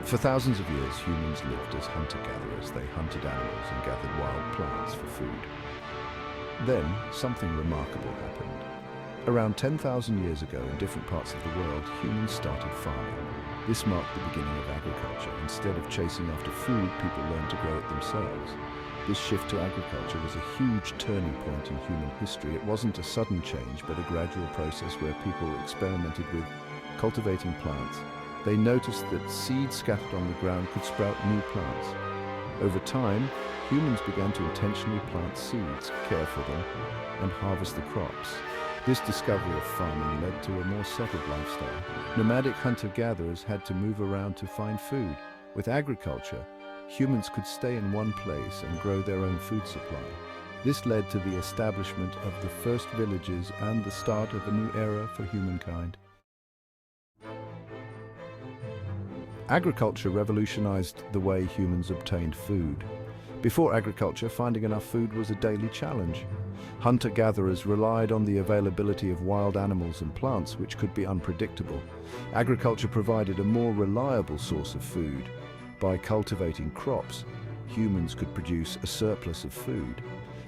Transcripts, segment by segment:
For thousands of years, humans lived as hunter-gatherers. They hunted animals and gathered wild plants for food. Then, something remarkable happened. Around 10,000 years ago, in different parts of the world, humans started farming. This marked the beginning of agriculture. Instead of chasing after food, people learned to grow it themselves. This shift to agriculture was a huge turning point in human history. It wasn't a sudden change, but a gradual process where people experimented with cultivating plants. They noticed that seeds scattered on the ground could sprout new plants. Over time, humans began to intentionally plant seeds, care for them, and harvest the crops. This discovery of farming led to a more settled lifestyle. Nomadic hunter-gatherers had to move around to find food. With agriculture, humans could stay in one place and grow their own food supply. This led to the establishment of the first villages and the start of a new era for humankind. Agriculture revolutionized the way humans obtained food. Before agriculture, finding enough food was a daily challenge. Hunter-gatherers relied on the availability of wild animals and plants, which could be unpredictable. Agriculture provided a more reliable source of food. By cultivating crops, humans could produce a surplus of food.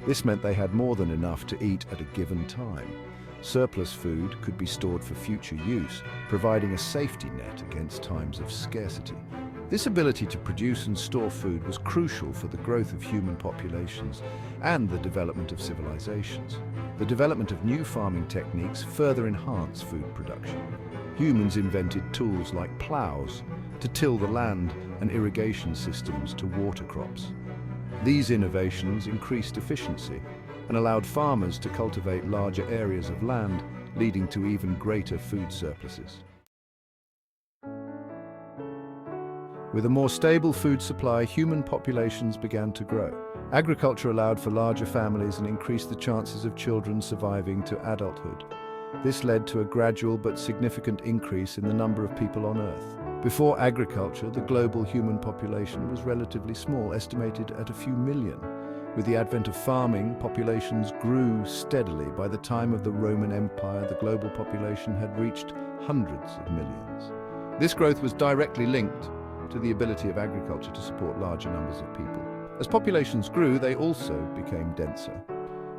This meant they had more than enough to eat at a given time. Surplus food could be stored for future use, providing a safety net against times of scarcity. This ability to produce and store food was crucial for the growth of human populations and the development of civilizations. The development of new farming techniques further enhanced food production. Humans invented tools like plows to till the land and irrigation systems to water crops. These innovations increased efficiency and allowed farmers to cultivate larger areas of land, leading to even greater food surpluses. With a more stable food supply, human populations began to grow. Agriculture allowed for larger families and increased the chances of children surviving to adulthood. This led to a gradual but significant increase in the number of people on Earth. Before agriculture, the global human population was relatively small, estimated at a few million. With the advent of farming, populations grew steadily. By the time of the Roman Empire, the global population had reached hundreds of millions. This growth was directly linked to the ability of agriculture to support larger numbers of people. As populations grew, they also became denser.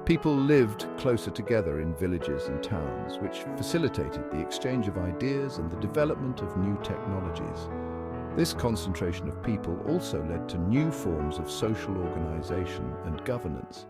People lived closer together in villages and towns, which facilitated the exchange of ideas and the development of new technologies. This concentration of people also led to new forms of social organization and governance.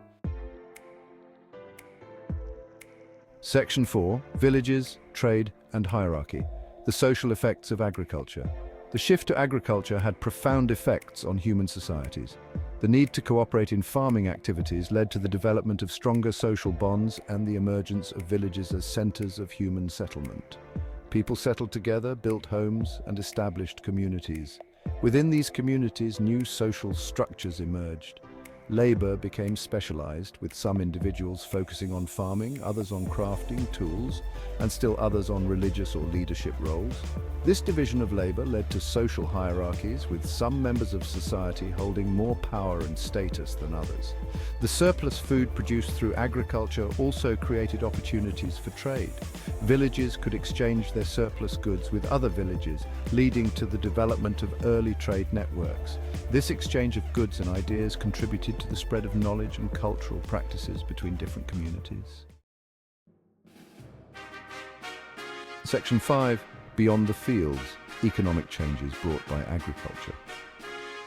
Section 4. Villages, Trade and Hierarchy. The social effects of agriculture. The shift to agriculture had profound effects on human societies. The need to cooperate in farming activities led to the development of stronger social bonds and the emergence of villages as centers of human settlement. People settled together, built homes, and established communities. Within these communities, new social structures emerged. Labor became specialized, with some individuals focusing on farming, others on crafting tools, and still others on religious or leadership roles. This division of labor led to social hierarchies, with some members of society holding more power and status than others. The surplus food produced through agriculture also created opportunities for trade. Villages could exchange their surplus goods with other villages, leading to the development of early trade networks. This exchange of goods and ideas contributed to the spread of knowledge and cultural practices between different communities. Section 5. Beyond the fields, economic changes brought by agriculture.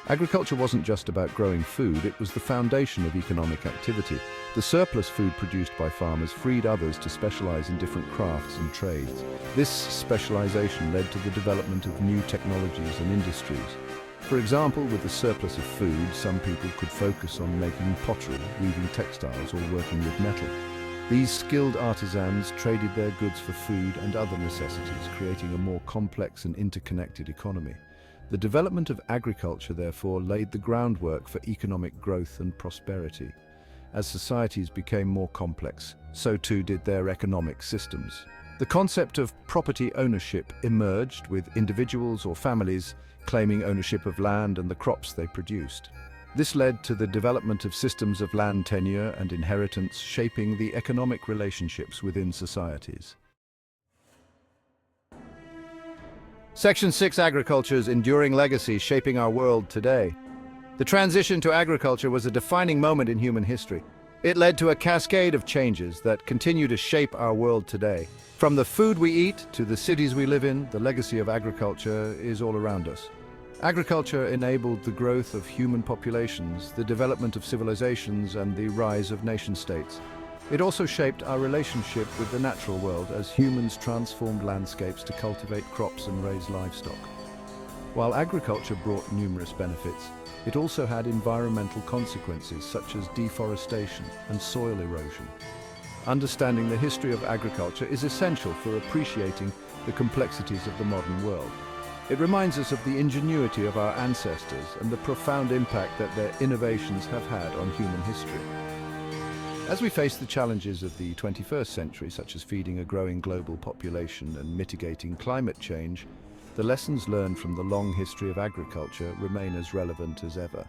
Agriculture wasn't just about growing food, it was the foundation of economic activity. The surplus food produced by farmers freed others to specialize in different crafts and trades. This specialization led to the development of new technologies and industries. For example, with the surplus of food, some people could focus on making pottery, weaving textiles, or working with metal. These skilled artisans traded their goods for food and other necessities, creating a more complex and interconnected economy. The development of agriculture, therefore, laid the groundwork for economic growth and prosperity. As societies became more complex, so too did their economic systems. The concept of property ownership emerged, with individuals or families claiming ownership of land and the crops they produced. This led to the development of systems of land tenure and inheritance, shaping the economic relationships within societies. Section 6: Agriculture's enduring legacy shaping our world today. The transition to agriculture was a defining moment in human history. It led to a cascade of changes that continue to shape our world today. From the food we eat to the cities we live in, the legacy of agriculture is all around us. Agriculture enabled the growth of human populations, the development of civilizations, and the rise of nation-states. It also shaped our relationship with the natural world as humans transformed landscapes to cultivate crops and raise livestock. While agriculture brought numerous benefits, it also had environmental consequences such as deforestation and soil erosion. Understanding the history of agriculture is essential for appreciating the complexities of the modern world. It reminds us of the ingenuity of our ancestors and the profound impact that their innovations have had on human history. As we face the challenges of the 21st century, such as feeding a growing global population and mitigating climate change, the lessons learned from the long history of agriculture remain as relevant as ever.